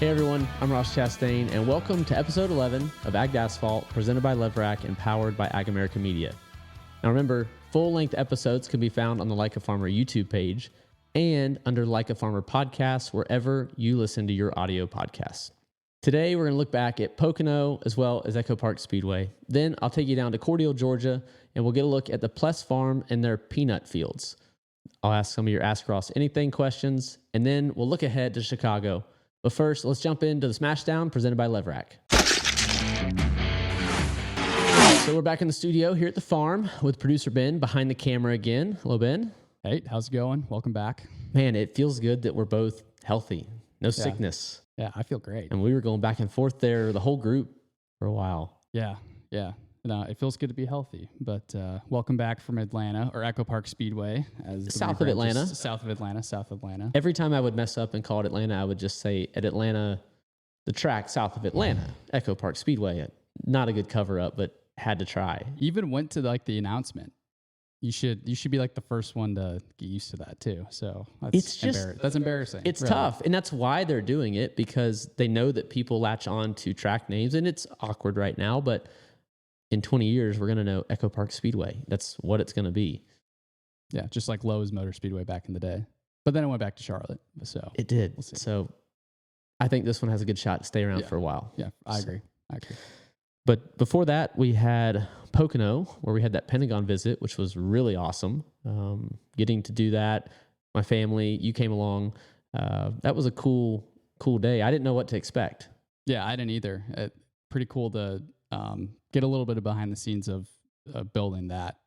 Hey everyone, I'm Ross Chastain, and welcome to episode 11 of Asphalt, presented by LEVRACK and powered by AgAmerica Media. Now remember, full-length episodes can be found on the Like a Farmer YouTube page and under Like a Farmer podcasts wherever you listen to your audio podcasts. Today we're going to look back at Pocono as well as EchoPark Speedway. Then I'll take you down to Cordele, Georgia, and we'll get a look at the Pless Farm and their peanut fields. I'll ask some of your Ask Ross Anything questions, and then we'll look ahead to Chicago. But first, let's jump into the Smashdown presented by LEVRACK. So we're back in the studio here at the farm with producer Ben behind the camera again. Hello, Ben. Hey, how's it going? Welcome back. Man, it feels good that we're both healthy. No sickness. Yeah, I feel great. And we were going back and forth there, the whole group, for a while. Yeah. No, it feels good to be healthy. But welcome back from Atlanta, or EchoPark Speedway. South of Atlanta. South of Atlanta. Every time I would mess up and call it Atlanta, I would just say at Atlanta, the track south of Atlanta, EchoPark Speedway. Not a good cover-up, but had to try. Even went to the announcement. You should be like the first one to get used to that too. So that's embarrassing. It's tough, and that's why they're doing it, because they know that people latch on to track names, and it's awkward right now, but in 20 years, we're going to know EchoPark Speedway. That's what it's going to be. Yeah, just like Lowe's Motor Speedway back in the day. But then it went back to Charlotte. So it did. We'll see. So I think this one has a good shot to stay around for a while. Yeah, I agree. But before that, we had Pocono, where we had that Pentagon visit, which was really awesome. Getting to do that, my family, you came along. That was a cool day. I didn't know what to expect. Yeah, I didn't either. Pretty cool to get a little bit of behind the scenes of building that,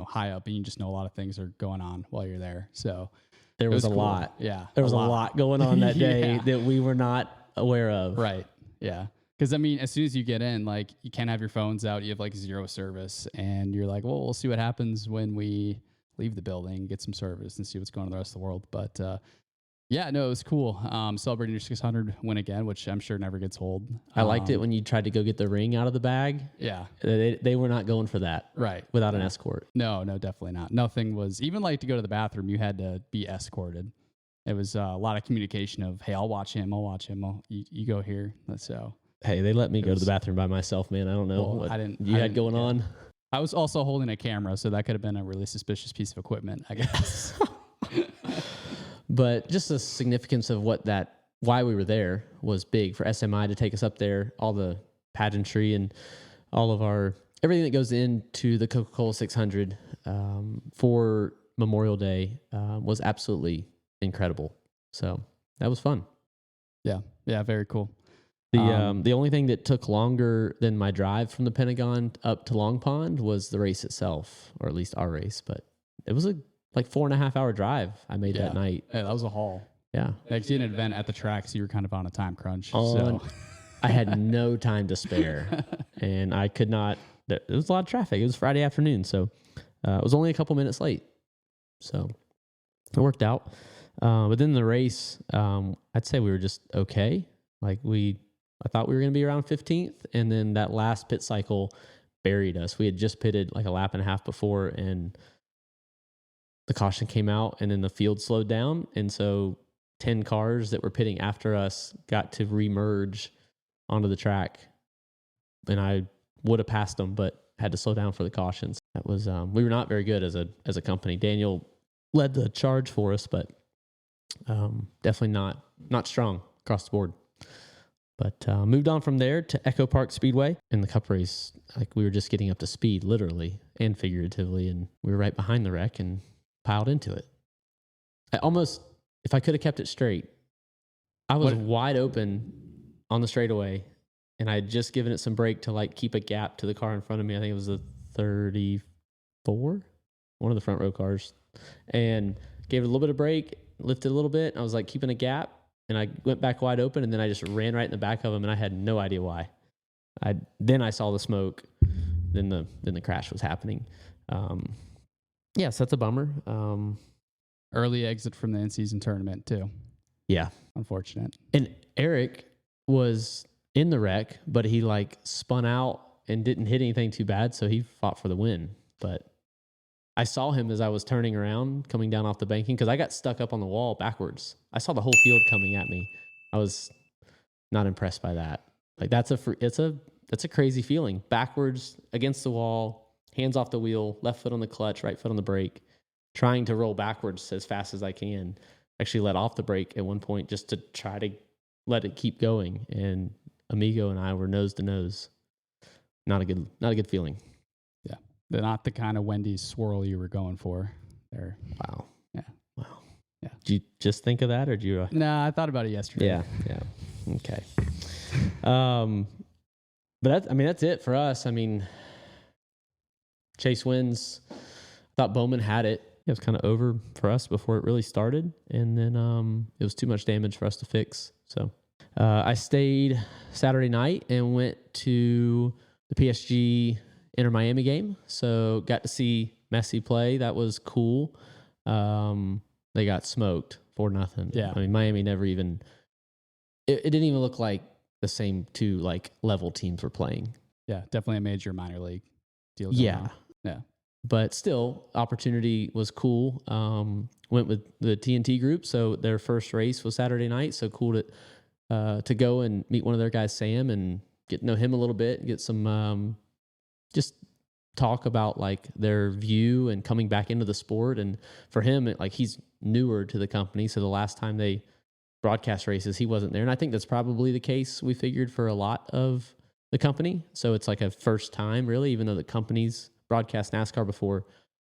high up, and you just know a lot of things are going on while you're there. So there was a cool. lot. Yeah. There was a lot going on that day that we were not aware of. Right. Yeah. Because, as soon as you get in, you can't have your phones out. You have, zero service. And you're like, well, we'll see what happens when we leave the building, get some service, and see what's going on in the rest of the world. But, yeah, no, it was cool. Celebrating your 600 win again, which I'm sure never gets old. I liked it when you tried to go get the ring out of the bag. Yeah. They were not going for that. Right. Without an escort. No, definitely not. Nothing was, even to go to the bathroom, you had to be escorted. It was a lot of communication of, hey, I'll watch him. You go here. So. Hey, they let me go to the bathroom by myself, man. I don't know what you had going on. I was also holding a camera, so that could have been a really suspicious piece of equipment, I guess. But just the significance of why we were there was big for SMI to take us up there. All the pageantry and all of everything that goes into the Coca-Cola 600 for Memorial Day was absolutely incredible. So that was fun. Yeah, very cool. The only thing that took longer than my drive from the Pentagon up to Long Pond was the race itself, or at least our race. But it was a 4.5 hour drive I made that night. Yeah, that was a haul. Yeah. You did an event at the track, so you were kind of on a time crunch. I had no time to spare, and I could not. There was a lot of traffic. It was Friday afternoon, so it was only a couple minutes late. So it worked out. But then the race, I'd say we were just okay. I thought we were going to be around 15th, and then that last pit cycle buried us. We had just pitted a lap and a half before, and the caution came out, and then the field slowed down, and so 10 cars that were pitting after us got to remerge onto the track, and I would have passed them, but had to slow down for the cautions. That was we were not very good as a company. Daniel led the charge for us, but definitely not strong across the board. But moved on from there to EchoPark Speedway. In the Cup race, we were just getting up to speed, literally and figuratively, and we were right behind the wreck and piled into it. If I could have kept it straight, I was wide open on the straightaway, and I had just given it some brake to keep a gap to the car in front of me. I think it was the 34, one of the front row cars, and gave it a little bit of brake, lifted a little bit. I was keeping a gap. And I went back wide open, and then I just ran right in the back of him, and I had no idea why. Then I saw the smoke. Then the crash was happening. So that's a bummer. Early exit from the in-season tournament too. Yeah, unfortunate. And Eric was in the wreck, but he spun out and didn't hit anything too bad, so he fought for the win. But I saw him as I was turning around, coming down off the banking, because I got stuck up on the wall backwards. I saw the whole field coming at me. I was not impressed by that. Like that's a crazy feeling. Backwards against the wall, hands off the wheel, left foot on the clutch, right foot on the brake, trying to roll backwards as fast as I can. Actually let off the brake at one point just to try to let it keep going. And Amigo and I were nose to nose. Not a good feeling. Yeah. They're not the kind of Wendy's swirl you were going for there. Wow. Yeah. Wow. Yeah. Did you just think of that, or did you? No, I thought about it yesterday. Yeah. Okay. But that's it for us. I mean, Chase wins. I thought Bowman had it. It was kind of over for us before it really started, and then it was too much damage for us to fix. So I stayed Saturday night and went to the PSG Inter Miami game. So got to see Messi play. That was cool. They got smoked 4-0. Yeah. I mean, Miami never even. It didn't even look like the same two like level teams were playing. Yeah, definitely a major minor league deal. Yeah. On. Yeah. But still, opportunity was cool. Went with the TNT group, so their first race was Saturday night. So cool to go and meet one of their guys, Sam, and get to know him a little bit, get some just talk about like their view and coming back into the sport. And for him, like he's newer to the company, so the last time they broadcast races, he wasn't there, and I think that's probably the case. We figured for a lot of the company, so it's like a first time, really, even though the company's broadcast NASCAR before.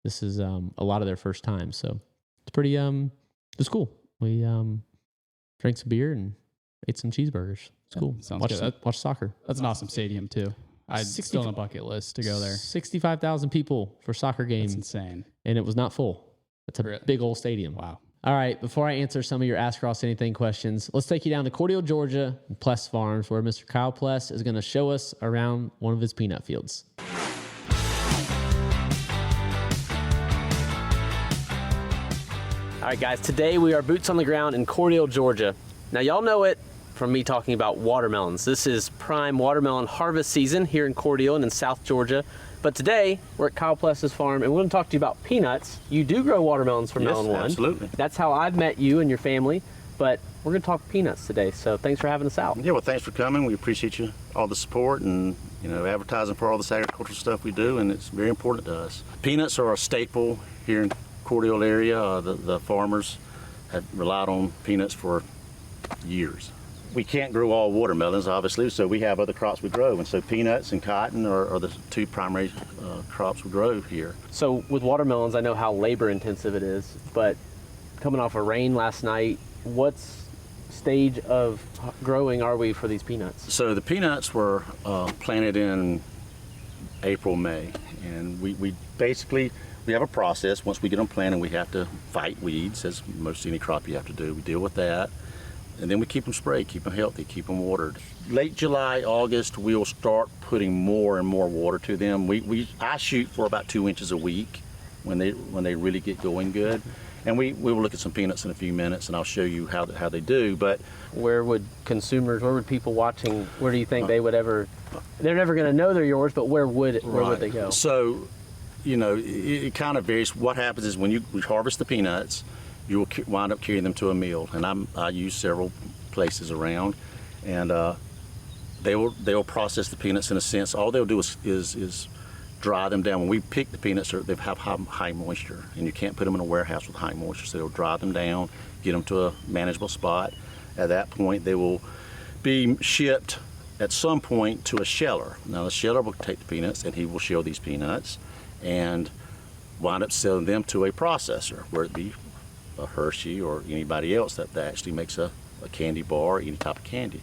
This is a lot of their first time, so it's pretty. It was cool. We drank some beer and ate some cheeseburgers. It's cool. Sounds good. Watch soccer. That's an awesome stadium too. It's still on a bucket list to go there. 65,000 people for a soccer game. That's insane. And it was not full. It's a big old stadium. Wow. All right, before I answer some of your Ask Ross Anything questions, let's take you down to Cordele, Georgia, and Pless Farms, where Mr. Kyle Pless is going to show us around one of his peanut fields. All right, guys, today we are boots on the ground in Cordele, Georgia. Now, y'all know it from me talking about watermelons. This is prime watermelon harvest season here in Cordele and in South Georgia. But today, we're at Kyle Pless's farm, and we're going to talk to you about peanuts. You do grow watermelons from Melon One. Absolutely. That's how I've met you and your family. But we're going to talk peanuts today, so thanks for having us out. Yeah, well, thanks for coming. We appreciate you, all the support and, advertising for all this agricultural stuff we do, and it's very important to us. Peanuts are a staple here in Cordele area. The farmers have relied on peanuts for years. We can't grow all watermelons, obviously, so we have other crops we grow, and so peanuts and cotton are the two primary crops we grow here. So with watermelons, I know how labor intensive it is, but coming off of rain last night, what stage of growing are we for these peanuts? So the peanuts were planted in April, May, and we basically, we have a process. Once we get them planted, we have to fight weeds, as most any crop you have to do. We deal with that. And then we keep them sprayed, keep them healthy, keep them watered. Late July, August, we'll start putting more and more water to them. I shoot for about 2 inches a week when they really get going good. And we will look at some peanuts in a few minutes, and I'll show you how they do. But where would people watching, where do you think they would ever? They're never going to know they're yours, but where would they go? So, it kind of varies. What happens is when we harvest the peanuts, you will wind up carrying them to a mill, and I use several places around, and they will process the peanuts in a sense. All they'll do is dry them down. When we pick the peanuts, they have high moisture, and you can't put them in a warehouse with high moisture. So they'll dry them down, get them to a manageable spot. At that point, they will be shipped at some point to a sheller. Now the sheller will take the peanuts, and he will shell these peanuts, and wind up selling them to a processor, where it be a Hershey or anybody else that actually makes a candy bar or any type of candy.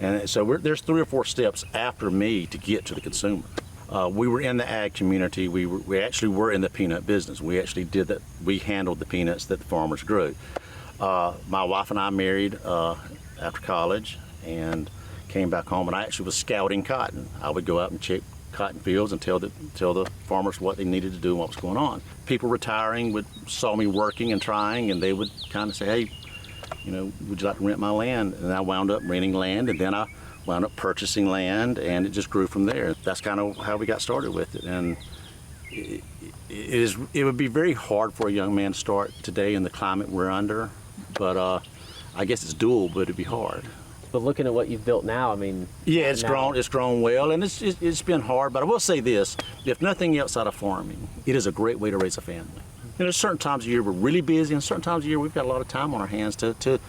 And so there's 3 or 4 steps after me to get to the consumer. We were in the ag community. We actually were in the peanut business. We actually did that. We handled the peanuts that the farmers grew. My wife and I married after college and came back home, and I actually was scouting cotton. I would go out and check cotton fields and tell the farmers what they needed to do and what was going on. People retiring saw me working and trying, and they would kind of say, hey, would you like to rent my land? And I wound up renting land, and then I wound up purchasing land, and it just grew from there. That's kind of how we got started with it. And it would be very hard for a young man to start today in the climate we're under, but I guess it's doable, but it'd be hard. But looking at what you've built now, I mean, Yeah, it's grown well, and it's been hard. But I will say this: if nothing else out of farming, it is a great way to raise a family. You know, there's certain times of year we're really busy, and certain times of year we've got a lot of time on our hands to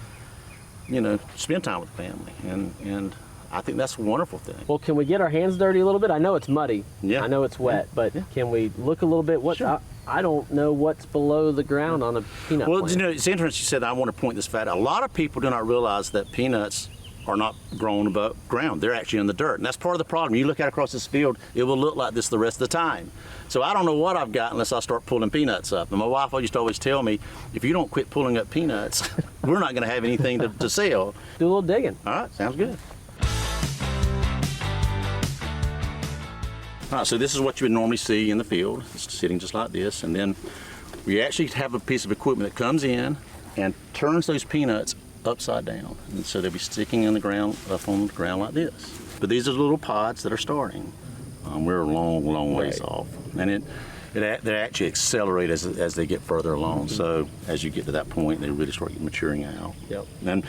spend time with the family, and I think that's a wonderful thing. Well, can we get our hands dirty a little bit? I know it's muddy. Yeah. I know it's wet, but can we look a little bit? Sure. I don't know what's below the ground on a peanut plant. Well, you know, it's interesting you said that. I want to point this fact out. A lot of people do not realize that peanuts are not grown above ground. They're actually in the dirt, and that's part of the problem. You look out across this field, it will look like this the rest of the time. So I don't know what I've got unless I start pulling peanuts up. And my wife used to always tell me, if you don't quit pulling up peanuts, we're not going to have anything to sell. Do a little digging. All right, sounds good. All right, so this is what you would normally see in the field. It's sitting just like this, and then we actually have a piece of equipment that comes in and turns those peanuts upside down. And so they'll be sticking in the ground, up on the ground like this. But these are the little pods that are starting. We're a long ways off. And they actually accelerate as they get further along. Mm-hmm. So as you get to that point, they really start maturing out. Yep. And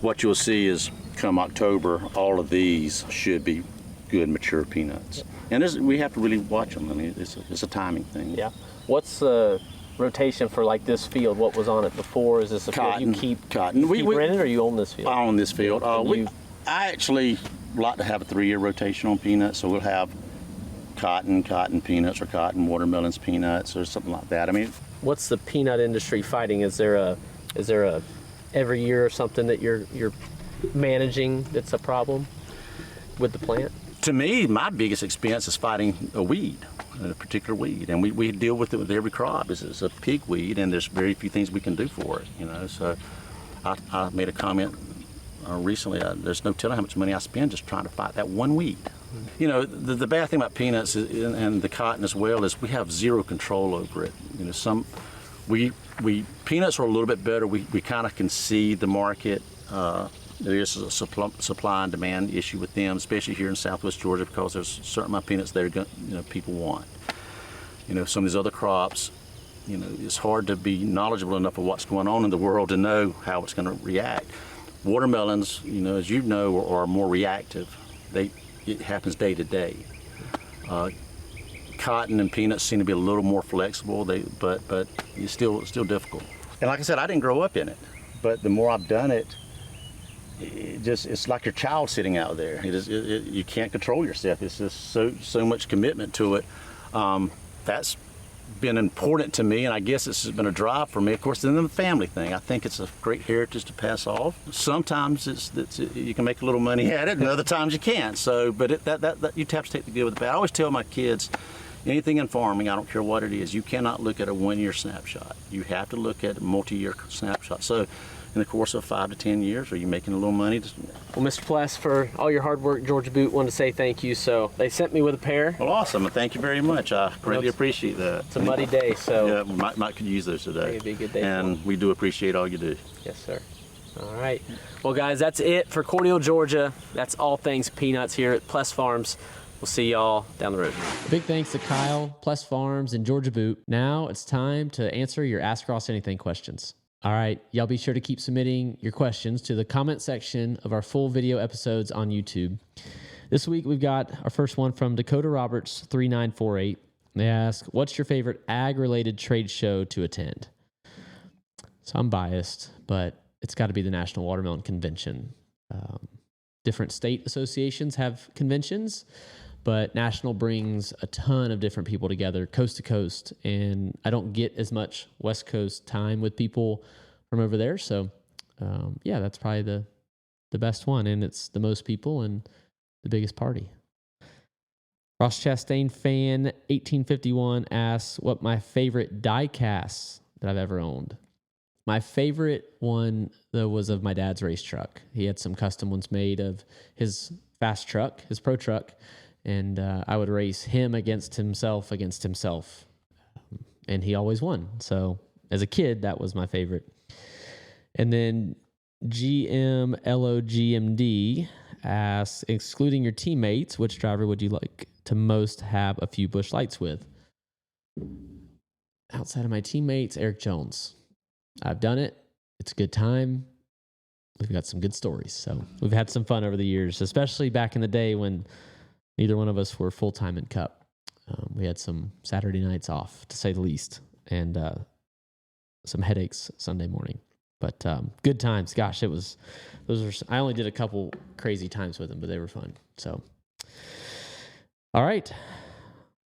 what you'll see is come October, all of these should be good mature peanuts. And we have to really watch them. I mean, it's a timing thing. Yeah. What's the rotation for like this field? What was on it before? Is this a Cotton. field you keep? Cotton. You keep renting, or you own this field? I own this field. I actually like to have a 3-year rotation on peanuts, so we'll have cotton peanuts, or cotton watermelons peanuts, or something like that. I mean, what's the peanut industry fighting? Is there a every year or something that you're managing that's a problem with the plant? To me, my biggest expense is fighting a weed, a particular weed, and we deal with it with every crop. It's a pig weed, and there's very few things we can do for it. You know, so I made a comment recently. There's no telling how much money I spend just trying to fight that one weed. You know, the bad thing about peanuts and the cotton as well is we have zero control over it. You know, peanuts are a little bit better. We kind of can see the market. There is a supply and demand issue with them, especially here in Southwest Georgia, because there's a certain amount of peanuts that people want. You know, some of these other crops, you know, it's hard to be knowledgeable enough of what's going on in the world to know how it's going to react. Watermelons, you know, as you know, are more reactive. It happens day to day. Cotton and peanuts seem to be a little more flexible, but it's still difficult. And like I said, I didn't grow up in it, but the more I've done it, it's like your child sitting out there. You can't control yourself. It's just so much commitment to it. That's been important to me, and I guess it's been a drive for me. Of course, then the family thing. I think it's a great heritage to pass off. Sometimes you can make a little money at it, and other times you can't. So, but you have to take the good with the bad. I always tell my kids, anything in farming, I don't care what it is, you cannot look at a one-year snapshot. You have to look at a multi-year snapshot. So, in the course of 5 to 10 years, are you making a little money? Well, Mr. Pless, for all your hard work, Georgia Boot wanted to say thank you. So they sent me with a pair. Well, awesome. Thank you very much. I greatly appreciate that. It's a muddy day, so yeah, we might could use those today. It'd be a good day. And we do appreciate all you do. Yes, sir. All right. Well, guys, that's it for Cordial, Georgia. That's all things peanuts here at Pless Farms. We'll see y'all down the road. Big thanks to Kyle, Pless Farms, and Georgia Boot. Now it's time to answer your Ask Ross Anything questions. All right, y'all be sure to keep submitting your questions to the comment section of our full video episodes on YouTube. This week, we've got our first one from Dakota Roberts 3948. They ask, what's your favorite ag-related trade show to attend? So I'm biased, but it's got to be the National Watermelon Convention. Different state associations have conventions, but National brings a ton of different people together, coast to coast, and I don't get as much West Coast time with people from over there. So, yeah, that's probably the best one, and it's the most people and the biggest party. Ross Chastain fan 1851 asks what my favorite die casts that I've ever owned. My favorite one, though, was of my dad's race truck. He had some custom ones made of his fast truck, his pro truck, and I would race him against himself, and he always won. So as a kid, that was my favorite. And then GMLOGMD asks, excluding your teammates, which driver would you like to most have a few bush lights with? Outside of my teammates, Eric Jones. I've done it. It's a good time. we've got some good stories. So we've had some fun over the years, especially back in the day when neither one of us were full-time in Cup. We had some Saturday nights off, to say the least, and some headaches Sunday morning. But good times. Gosh, I only did a couple crazy times with them, but they were fun. So, all right.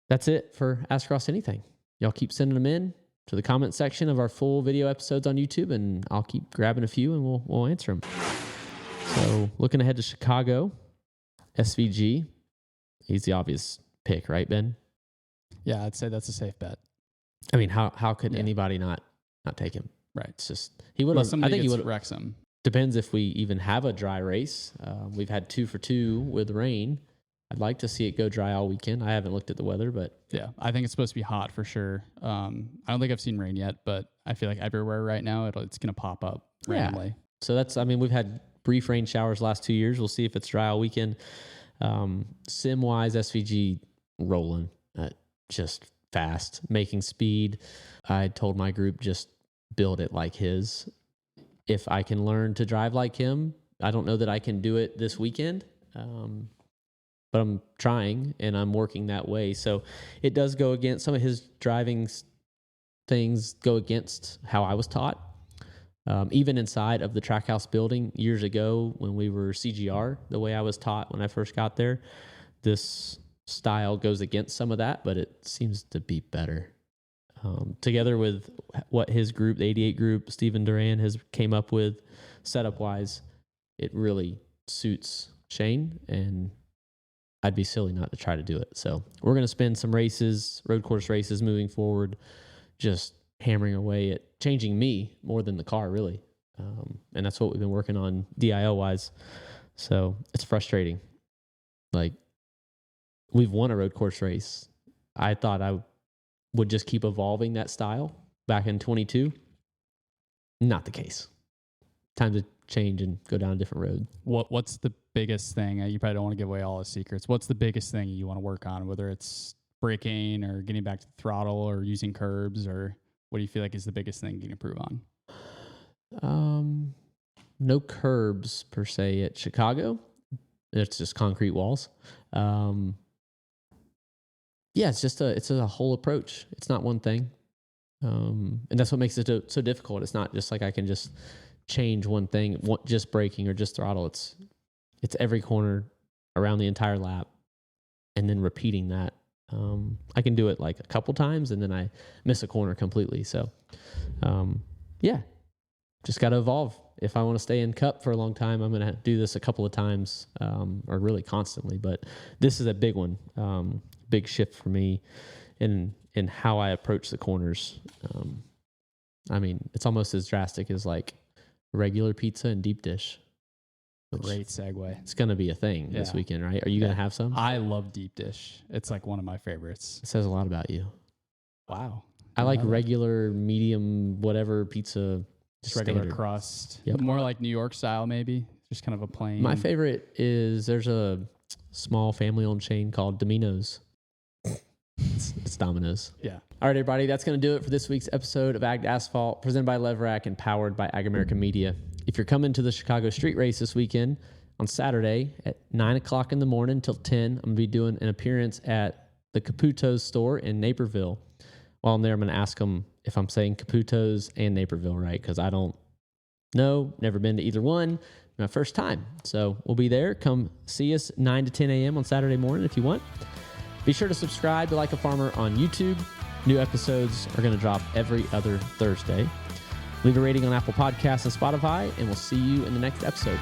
That's it for Ask Ross Anything. Y'all keep sending them in to the comment section of our full video episodes on YouTube, and I'll keep grabbing a few and we'll answer them. So, looking ahead to Chicago, SVG. He's the obvious pick, right, Ben? Yeah, I'd say that's a safe bet. I mean, how could anybody not take him? Right. It's just he would have. I think he would wrecks him. Depends if we even have a dry race. We've had 2 for 2 with rain. I'd like to see it go dry all weekend. I haven't looked at the weather, but yeah, I think it's supposed to be hot for sure. I don't think I've seen rain yet, but I feel like everywhere right now it's going to pop up randomly. Yeah. So we've had brief rain showers last 2 years. We'll see if it's dry all weekend. Sim wise, SVG rolling, just fast, making speed. I told my group just build it like his. If I can learn to drive like him, I don't know that I can do it this weekend. But I'm trying and I'm working that way. So it does go against some of his driving things, go against how I was taught. Even inside of the track house building years ago when we were CGR, the way I was taught when I first got there, this style goes against some of that, but it seems to be better. Together with what his group, the 88 group, Steven Duran has came up with setup-wise, it really suits Shane, and I'd be silly not to try to do it. So we're going to spend some races, road course races moving forward, just hammering away at changing me more than the car, really. And that's what we've been working on DIL-wise. So it's frustrating. Like, we've won a road course race. I thought I would just keep evolving that style back in 22. Not the case. Time to change and go down a different road. What's the biggest thing? You probably don't want to give away all the secrets. What's the biggest thing you want to work on, whether it's braking or getting back to the throttle or using curbs, or what do you feel like is the biggest thing you can improve on? No curbs per se at Chicago. It's just concrete walls. Yeah, it's a whole approach. It's not one thing. And that's what makes it so difficult. It's not just like I can just change one thing, just braking or just throttle. It's every corner around the entire lap and then repeating that. I can do it like a couple times and then I miss a corner completely. So, yeah, just got to evolve. If I want to stay in Cup for a long time, I'm going to do this a couple of times, or really constantly. But this is a big one, big shift for me in how I approach the corners. It's almost as drastic as like regular pizza and deep dish. Great segue. It's going to be a thing this weekend, right? Are you going to have some? I love deep dish. It's like one of my favorites. It says a lot about you. Wow. I like regular, medium, whatever pizza. Just regular standard crust. Yep. More like New York style, maybe. Just kind of a plain. My favorite is there's a small family-owned chain called Domino's. It's Domino's. Yeah. All right, everybody. That's going to do it for this week's episode of Ag to Asphalt, presented by LEVRACK and powered by AgAmerica Media. If you're coming to the Chicago Street Race this weekend, on Saturday at 9 o'clock in the morning till 10, I'm going to be doing an appearance at the Caputo's store in Naperville. While I'm there, I'm going to ask them if I'm saying Caputo's and Naperville right, because I don't know, never been to either one. My first time. So we'll be there. Come see us 9 to 10 a.m. on Saturday morning if you want. Be sure to subscribe to Like a Farmer on YouTube. New episodes are going to drop every other Thursday. Leave a rating on Apple Podcasts and Spotify, and we'll see you in the next episode.